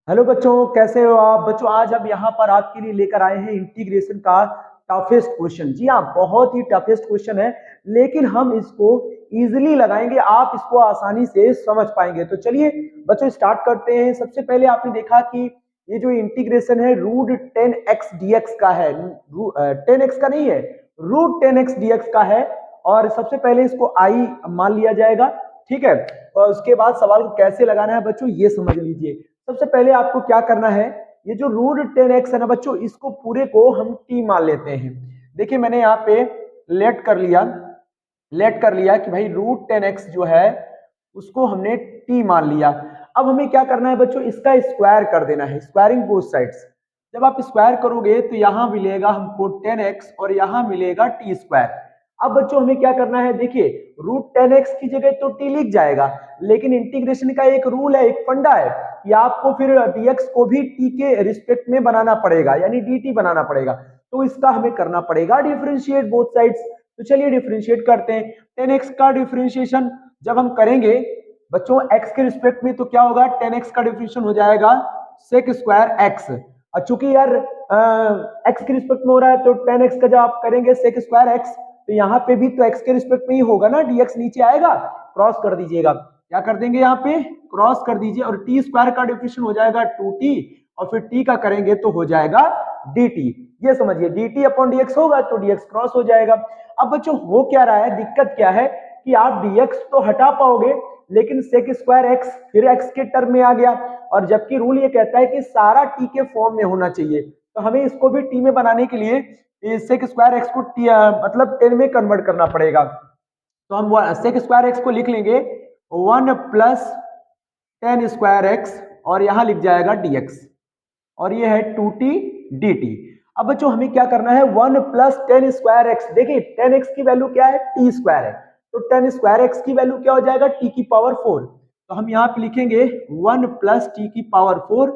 Hello बच्चों, कैसे हो आप बच्चों। आज हम यहाँ पर आपके लिए लेकर आए हैं इंटीग्रेशन का टफेस्ट क्वेश्चन। जी हाँ, बहुत ही टफेस्ट क्वेश्चन है, लेकिन हम इसको इजीली लगाएंगे, आप इसको आसानी से समझ पाएंगे। तो चलिए बच्चों स्टार्ट करते हैं। सबसे पहले आपने देखा कि ये जो इंटीग्रेशन है रूट 10x dx का है। 10x का नहीं है, रूट 10x dx का है। और सबसे पहले इसको आई मान लिया जाएगा, ठीक है। और उसके बाद सवाल को कैसे लगाना है बच्चों ये समझ लीजिए। सबसे पहले आपको क्या करना है, ये जो रूट 10x है ना बच्चों, इसको पूरे को हम t मान लेते हैं। देखिए मैंने यहाँ पे लेट कर लिया, कि भाई रूट 10x जो है उसको हमने t मान लिया। अब हमें क्या करना है बच्चों, इसका स्क्वायर कर देना है, स्क्वायरिंग बोथ साइड्स। जब आप स्क्वायर करोगे तो यहां मिलेगा हमको 10x और यहां मिलेगा टी स्क्वायर। अब बच्चों हमें क्या करना है, देखिए रूट 10x की जगह तो t लिख जाएगा, लेकिन इंटीग्रेशन का एक रूल है, एक फंडा है कि आपको फिर dx को भी t के रिस्पेक्ट में बनाना पड़ेगा, यानी dt बनाना पड़ेगा। तो इसका हमें करना पड़ेगा डिफरेंशिएट बोथ साइड्स। तो चलिए डिफरेंशिएट करते हैं। 10x का डिफरेंशिएशन जब हम करेंगे बच्चों x के रिस्पेक्ट में, तो क्या होगा, 10x का डिफरेंशिएशन हो जाएगा सेक स्क्वायर x। और चूंकि यार x के रिस्पेक्ट में हो रहा है, तो 10x का जब आप करेंगे सेक स्क्वायर x, तो यहाँ पे भी तो x के रिस्पेक्ट में ही होगा ना, dx नीचे आएगा, क्रॉस कर दीजिएगा। क्या कर देंगे, यहाँ पे क्रॉस कर दीजिए, और टी स्क्वायर का डिफरेंशिएशन हो जाएगा 2t, और फिर t का करेंगे तो हो जाएगा dt। ये समझिए dt अपॉन dx होगा तो dx क्रॉस हो जाएगा। अब बच्चों हो क्या रहा है, दिक्कत क्या है कि आप dx तो हटा पाओगे, लेकिन सेक स्क्वायर x फिर x के टर्म में आ गया, और जबकि रूल ये कहता है कि सारा t के फॉर्म में होना चाहिए। तो हमें इसको भी t में बनाने के लिए सेक स्क्वायर x को मतलब 10 में कन्वर्ट करना पड़ेगा। तो हम सेक स्क्वायर x को लिख लेंगे 1 प्लस 10 स्क्वायर x, और यहां लिख जाएगा dx, और ये है 2t dt। अब बच्चों हमें क्या करना है, 1 प्लस 10 स्क्वायर एक्स। देखिए 10x की वैल्यू क्या है, t स्क्वायर है, तो 10 स्क्वायर एक्स की वैल्यू क्या हो जाएगा, t की पावर 4। तो हम यहाँ पे लिखेंगे 1 प्लस t की पावर 4,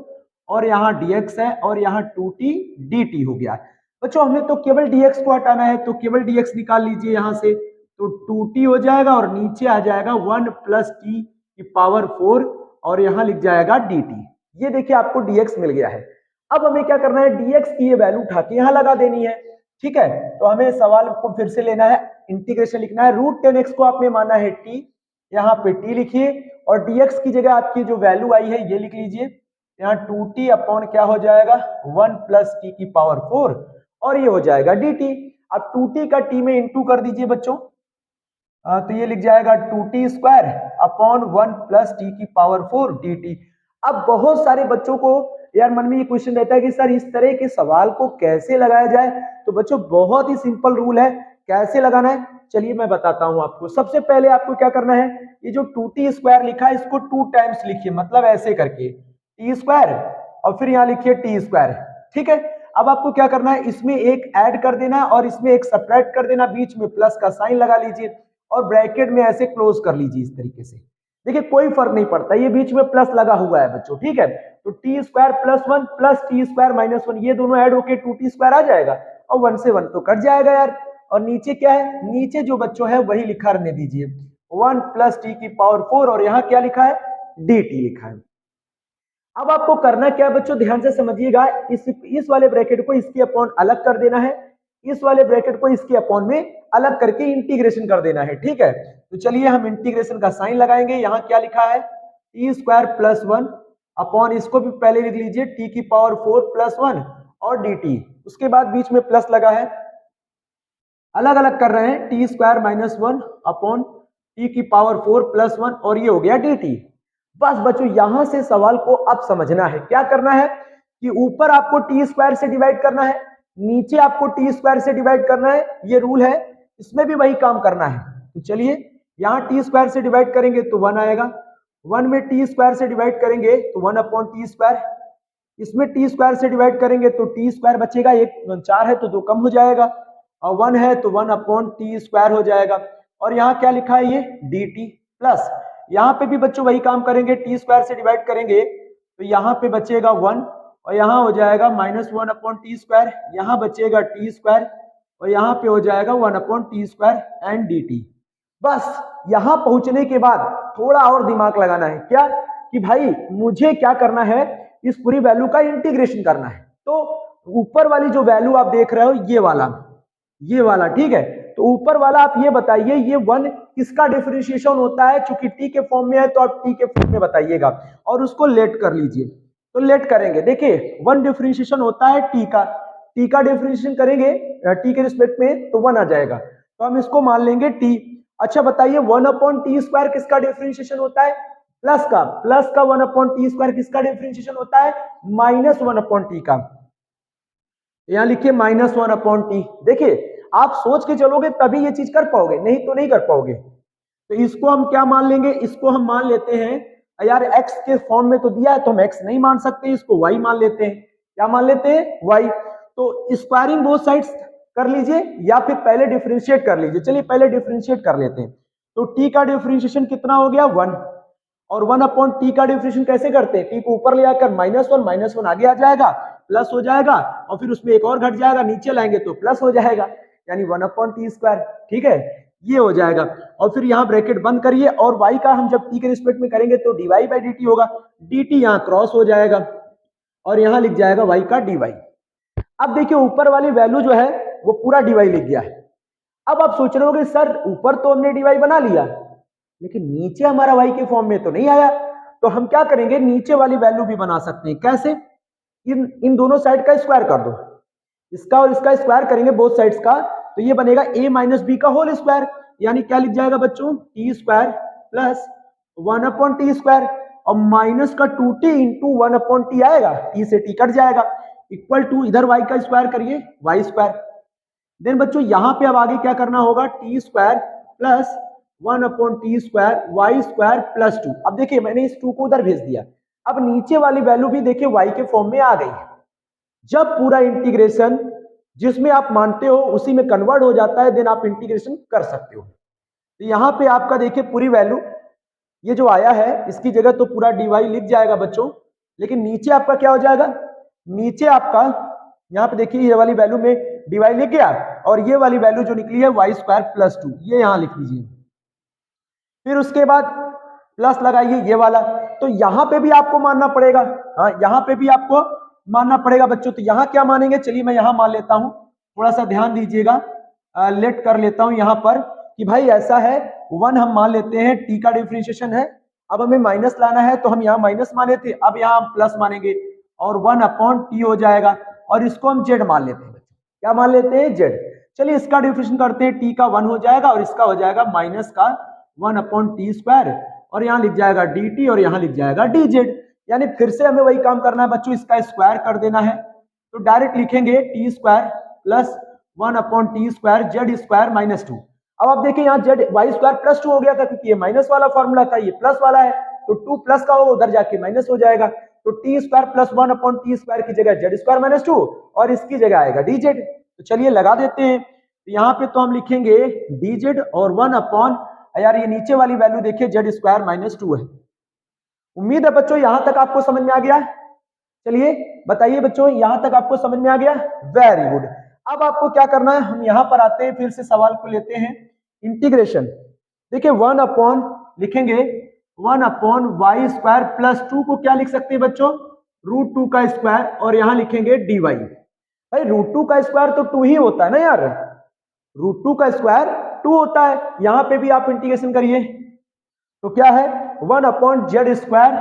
और यहाँ dx है, और यहाँ 2t dt हो गया। बच्चों हमें तो केवल dx को हटाना है, तो केवल dx निकाल लीजिए यहाँ से, तो 2t हो जाएगा, और नीचे आ जाएगा 1 प्लस t की पावर 4, और यहाँ लिख जाएगा dt। ये देखिए आपको dx मिल गया है। अब हमें क्या करना है, dx की ये वैल्यू उठा के यहां लगा देनी है, ठीक है। तो हमें सवाल को फिर से लेना है, इंटीग्रेशन लिखना है, रूट 10x को आपने माना है t, यहाँ पे t लिखिए, और dx की जगह आपकी जो वैल्यू आई है ये लिख लीजिए। यहाँ 2t अपॉन क्या हो जाएगा, 1 प्लस t की पावर 4, और ये हो जाएगा dt। अब 2t का t में इंटू कर दीजिए बच्चों, तो ये लिख जाएगा 2t square upon 1 plus T की पावर 4 dt। अब बहुत सारे बच्चों को यार मन में ये क्वेश्चन रहता है कि सर इस तरह के सवाल को कैसे लगाया जाए। तो बच्चों बहुत ही सिंपल रूल है, कैसे लगाना है चलिए मैं बताता हूं आपको। सबसे पहले आपको क्या करना है, ये जो 2t स्क्वायर लिखा है इसको 2 टाइम्स लिखिए, मतलब ऐसे करके टी स्क्वायर, और फिर यहाँ लिखिए टी स्क्वायर, ठीक है। अब आपको क्या करना है, इसमें एक ऐड कर देना और इसमें एक सब्ट्रैक्ट कर देना, बीच में प्लस का साइन लगा लीजिए, और ब्रैकेट में ऐसे क्लोज कर लीजिए इस तरीके से। देखिए कोई फर्क नहीं पड़ता, ये बीच में प्लस लगा हुआ है बच्चों, ठीक है। तो T square plus 1 plus T square minus 1, ये दोनों ऐड होके 2t स्क्वायर आ जाएगा, और 1 से 1 तो कट जाएगा यार। और नीचे क्या है, नीचे जो बच्चों है वही लिखा रहने दीजिए, 1 प्लस टी की पावर 4, और यहाँ क्या लिखा है, dt लिखा है। अब आपको करना क्या है बच्चों, ध्यान से समझिएगा, इस वाले ब्रैकेट को इसके अपॉन अलग कर देना है, इस वाले ब्रैकेट को इसके अपॉन में अलग करके इंटीग्रेशन कर देना है, ठीक है। तो चलिए हम इंटीग्रेशन का साइन लगाएंगे। यहाँ क्या लिखा है, टी स्क्वायर प्लस 1 अपॉन, इसको भी पहले लिख लीजिए, टी की पावर 4 प्लस 1 और डी टी, उसके बाद बीच में प्लस लगा है, अलग अलग कर रहे हैं, T square minus 1 upon T की पावर 4 प्लस 1, और ये हो गया डी टी। बस बच्चों यहां से सवाल को अब समझना है, क्या करना है कि ऊपर आपको टी स्क्वायर से डिवाइड करना है, नीचे आपको टी स्क्वायर से डिवाइड करना है, ये रूल है, इसमें भी वही काम करना है। तो चलिए यहाँ टी स्क्वायर से डिवाइड करेंगे तो 1 आएगा, 1 में टी स्क्वायर से डिवाइड करेंगे तो 1 अपॉन टी स्क्वायर, इसमें टी स्क्वायर से डिवाइड करेंगे तो टी स्क्वायर बचेगा, एक 4 है तो 2 कम हो जाएगा, और 1 है तो 1 अपॉन टी स्क्वायर हो जाएगा। और यहाँ क्या लिखा है, ये डी टी प्लस, यहाँ पे भी बच्चों वही काम करेंगे, टी स्क्वायर से डिवाइड करेंगे तो यहाँ पे बचेगा 1, और यहाँ हो जाएगा माइनस 1 अपॉन टी स्क्वायर, यहाँ बचेगा टी स्क्वायर, और यहाँ पे हो जाएगा 1 upon T square and D T. बस यहां पहुंचने के बाद थोड़ा और दिमाग लगाना है, क्या कि भाई मुझे क्या करना है, इस पूरी वैल्यू का इंटीग्रेशन करना है। तो ऊपर वाली जो वैल्यू आप देख रहे हो ये वाला ठीक है। तो ऊपर वाला आप ये बताइए ये 1 किसका डिफरेंशिएशन होता है, चूंकि टी के फॉर्म में है तो आप टी के फॉर्म में बताइएगा और उसको लेट कर लीजिए। तो लेट करेंगे, देखिए 1 डिफरेंशिएशन होता है टी का डिफरेंशिएशन करेंगे टी के रिस्पेक्ट में तो 1 आ जाएगा, तो हम इसको मान लेंगे टी। अच्छा बताइए 1/t² किसका डिफरेंशिएशन होता है, प्लस का 1/t² किसका डिफरेंशिएशन होता है, -1/t का। यहां लिखिए -1/t। देखिए आप सोच के चलोगे तभी ये चीज कर पाओगे, नहीं तो नहीं कर पाओगे। तो इसको हम क्या मान लेंगे, इसको हम मान लेते हैं यार x के फॉर्म में तो दिया है तो हम x नहीं मान सकते, इसको y मान लेते हैं। क्या मान लेते हैं, y। तो स्क्वायरिंग बोथ साइड्स कर लीजिए या फिर पहले डिफरेंशिएट कर लीजिए। चलिए पहले डिफरेंशिएट कर लेते हैं। तो t का डिफरेंशिएशन कितना हो गया 1, और 1/t का डिफरेंशिएशन कैसे करते हैं, t को ऊपर ले आकर -1 आगे आ जाएगा, प्लस हो जाएगा और फिर उसमें एक और घट जाएगा, नीचे लाएंगे तो प्लस हो जाएगा, यानी 1/t²। ठीक है, ये हो जाएगा। और फिर यहाँ ब्रैकेट बंद करिए और y का हम जब t के रिस्पेक्ट में करेंगे तो dy/dt होगा, dt यहाँ क्रॉस हो जाएगा और यहाँ लिख जाएगा y का dy। अब देखिए ऊपर वाली वैल्यू जो है वो पूरा dy लिख गया है। अब आप सोच रहे होगे सर ऊपर तो हमने dy बना लिया लेकिन नीचे हमारा y के फॉर्म में तो नहीं आया, तो हम क्या करेंगे नीचे वाली वैल्यू भी बना सकते हैं। कैसे, इन दोनों साइड का स्क्वायर कर दो, इसका और इसका स्क्वायर करेंगे बोथ साइड्स का, तो ये बनेगा a - b का होल स्क्वायर, यानी क्या लिख जाएगा बच्चों t² प्लस 1/t² और माइनस का 2t इंटू 1/t आएगा, t से t कट जाएगा, इक्वल टू इधर y का स्क्वायर करिए y²। देन बच्चों यहां पे अब आगे क्या करना होगा, t² plus 1/t² y² plus 2। अब देखिए मैंने इस 2 को उधर भेज दिया, अब नीचे वाली वैल्यू भी देखिए y के फॉर्म में आ गई है। जब पूरा इंटीग्रेशन जिसमें आप मानते हो उसी में कन्वर्ट हो जाता है देन आप इंटीग्रेशन कर सकते हो। तो यहाँ पे आपका देखिए पूरी वैल्यू ये जो आया है इसकी जगह तो पूरा dy लिख जाएगा बच्चों, लेकिन नीचे आपका क्या हो जाएगा, नीचे आपका यहाँ पे देखिए ये वाली वैल्यू में dy लिख गया और ये वाली वैल्यू जो निकली है y² प्लस 2 ये यहाँ लिख लीजिए। फिर उसके बाद प्लस लगाइए ये वाला, तो यहाँ पे भी आपको मानना पड़ेगा, हाँ यहाँ पे भी आपको मानना पड़ेगा बच्चों। तो यहाँ क्या मानेंगे, चलिए मैं यहाँ मान लेता हूँ, थोड़ा सा ध्यान दीजिएगा, लेट कर लेता हूँ यहाँ पर कि भाई ऐसा है 1 हम मान लेते हैं t का डिफरेंशिएशन है, अब हमें माइनस लाना है तो हम यहाँ माइनस माने थे, अब यहाँ हम प्लस मानेंगे और 1/t हो जाएगा और इसको हम z मान लेते हैं। क्या मान लेते हैं, z। चलिए इसका डिफरेंशिएशन करते हैं, t का 1 हो जाएगा और इसका हो जाएगा माइनस का 1/t² और यहाँ लिख जाएगा dt और यहाँ लिख जाएगा dz, यानी फिर से हमें वही काम करना है बच्चों, इसका स्क्वायर कर देना है। तो डायरेक्ट लिखेंगे t² plus 1/t² z² minus 2। अब आप देखिए यहाँ y² प्लस 2 हो गया था क्योंकि ये माइनस वाला फॉर्मूला था, ये प्लस वाला है तो 2 प्लस का होगा उधर जाके माइनस हो जाएगा। तो t² प्लस 1/t² की जगह z² माइनस 2 और इसकी जगह आएगा dz। तो चलिए लगा देते हैं, तो यहाँ पे तो हम लिखेंगे dz और 1 यार ये नीचे वाली वैल्यू देखिए z² माइनस 2 है। उम्मीद है बच्चों यहां तक आपको समझ में आ गया। चलिए बताइए बच्चों यहां तक आपको समझ में आ गया, वेरी गुड। अब आपको क्या करना है, हम यहां पर आते हैं, फिर से सवाल को लेते हैं इंटीग्रेशन। देखिए 1 लिखेंगे 1/y² प्लस 2 को क्या लिख सकते हैं बच्चों, √2 का स्क्वायर और यहां लिखेंगे dy। भाई √2 का स्क्वायर तो 2 ही होता है ना यार, √2 का स्क्वायर 2 होता है। यहां पे भी आप इंटीग्रेशन करिए तो क्या है 1/z²,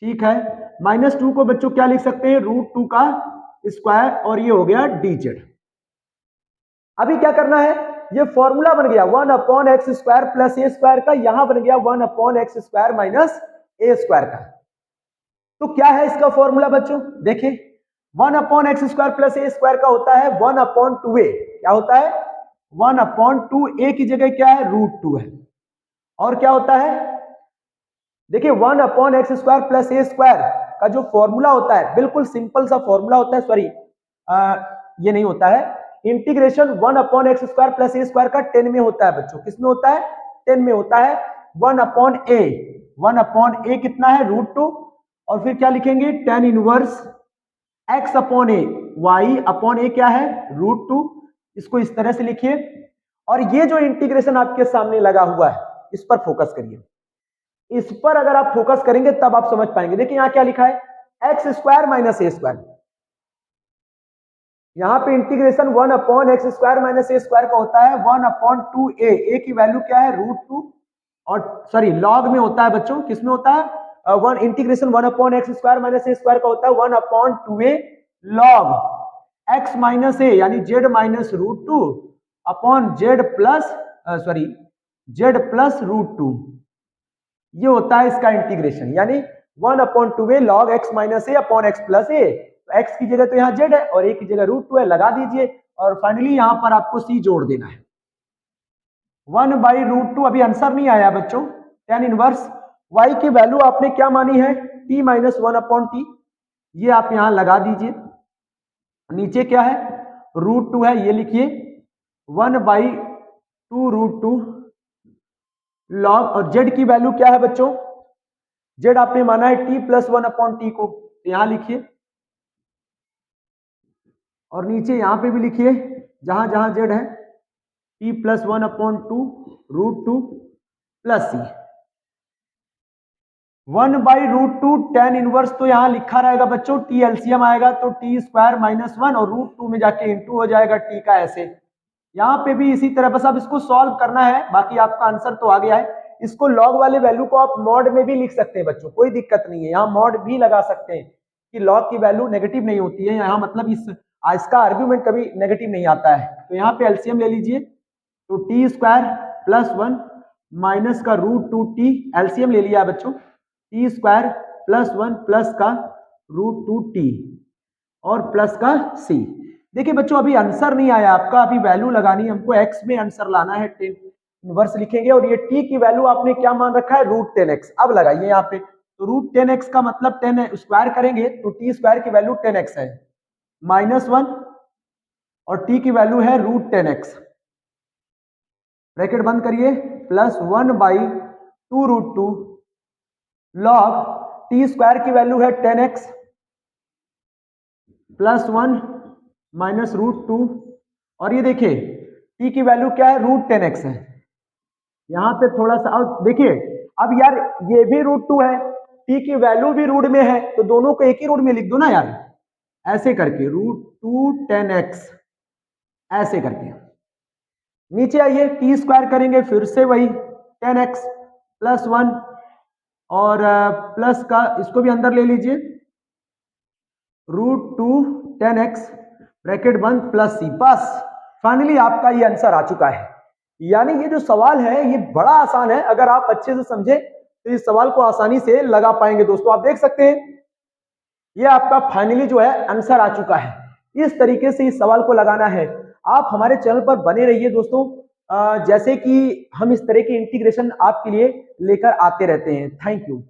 ठीक है, माइनस 2 को बच्चों क्या लिख सकते हैं, √2 का स्क्वायर और ये हो गया dz। अभी क्या करना है, ये फॉर्मूला बन गया 1/x² प्लस a² का, यहां बन गया 1/x² माइनस a² का। तो क्या है इसका फॉर्मूला बच्चों, देखिए 1/x² प्लस a² का होता है 1/2a। क्या होता है 1/2a की जगह क्या है, √2 है। और क्या होता है, देखिए 1/x² प्लस a² का जो फॉर्मूला होता है बिल्कुल सिंपल सा फॉर्मूला होता है, सॉरी ये नहीं होता है, इंटीग्रेशन 1/x² प्लस a² का 10 में होता है बच्चों, किसमें होता है, 10 में होता है। 1/a कितना है, √2 और फिर क्या लिखेंगे tan इनवर्स x/a, y/a क्या है, √2। इसको इस तरह से लिखिए और ये जो इंटीग्रेशन आपके सामने लगा हुआ है इस पर फोकस करिए, इस पर अगर आप फोकस करेंगे तब आप समझ पाएंगे। देखिए यहाँ क्या लिखा है X square minus A square. यहां पे integration 1 upon X square minus A square का होता है 1 अपॉन 2a। ए की वैल्यू क्या है √2, और सॉरी लॉग में होता है बच्चों, किस में होता है one integration 1 upon X square minus A square का होता है 1 upon 2a log X minus A यानी Z minus √2 upon Z plus sorry Z plus √2। ये होता है इसका इंटीग्रेशन, यानी 1 upon 2a log X minus A upon X plus A. तो x की जगह तो यहाँ z है और a की जगह √2 है, लगा दीजिए और फाइनली यहां पर आपको c जोड़ देना है 1/√2। अभी आंसर नहीं आया बच्चों। tan इनवर्स y की वैल्यू आपने क्या मानी है t माइनस 1 अपॉन टी, ये आप यहां लगा दीजिए। नीचे क्या है √2 है, ये लिखिए 1/2√2 लॉग, और z की वैल्यू क्या है बच्चों, z आपने माना है t प्लस 1 अपॉन टी को, यहां लिखिए और नीचे यहां पे भी लिखिए जहां जहां z है t प्लस 1 अपॉन 2√2 प्लस सी 1/√2 tan इनवर्स। तो यहां लिखा रहेगा बच्चों t एलसीएम आएगा तो t स्क्वायर माइनस 1 और √2 में जाके इंटू हो जाएगा t का ऐसे। यहां पे भी इसी तरह, बस अब इसको सॉल्व करना है, बाकी आपका आंसर तो आ गया है। इसको लॉग वाले वैल्यू को आप मॉड में भी लिख सकते हैं बच्चों, कोई दिक्कत नहीं है, यहाँ मॉड भी लगा सकते हैं कि लॉग की वैल्यू नेगेटिव नहीं होती है यहाँ, मतलब इसका आर्ग्यूमेंट कभी नेगेटिव नहीं आता है। तो यहाँ पे एलसीएम ले लीजिए तो टी स्क्वायर प्लस 1 माइनस का √2t, एलसीएम ले लिया बच्चों, टी स्क्वायर प्लस 1 प्लस का √2t और प्लस का c। देखिए बच्चों अभी आंसर नहीं आया आपका, अभी वैल्यू लगानी है हमको, x में आंसर लाना है, tan इनवर्स लिखेंगे और ये t की वैल्यू आपने क्या मान रखा है √10x। अब लगाइए यहाँ पे, तो √10x का मतलब 10 स्क्वायर करेंगे तो t स्क्वायर की वैल्यू 10x है -1 और t की वैल्यू है √10x, ब्रैकेट बंद करिए, प्लस 1/2√2 लॉग t स्क्वायर की वैल्यू है 10x प्लस 1 माइनस √2, और ये देखिए t की वैल्यू क्या है √10x है। यहां पे थोड़ा सा और देखिए, अब यार ये भी √2 है, t की वैल्यू भी रूट में है, तो दोनों को एक ही रूट में लिख दो ना यार, ऐसे करके √2 10x ऐसे करके। नीचे आइए टी स्क्वायर करेंगे, फिर से वही 10x प्लस 1 और प्लस का इसको भी अंदर ले लीजिए √2 10x ब्रैकेट बंद प्लस सी। बस फाइनली आपका ये आंसर आ चुका है। यानी ये जो सवाल है ये बड़ा आसान है, अगर आप अच्छे से समझे तो इस सवाल को आसानी से लगा पाएंगे। दोस्तों आप देख सकते हैं ये आपका फाइनली जो है आंसर आ चुका है। इस तरीके से इस सवाल को लगाना है। आप हमारे चैनल पर बने रहिए दोस्तों, जैसे कि हम इस तरह की इंटीग्रेशन आपके लिए लेकर आते रहते हैं। Thank you.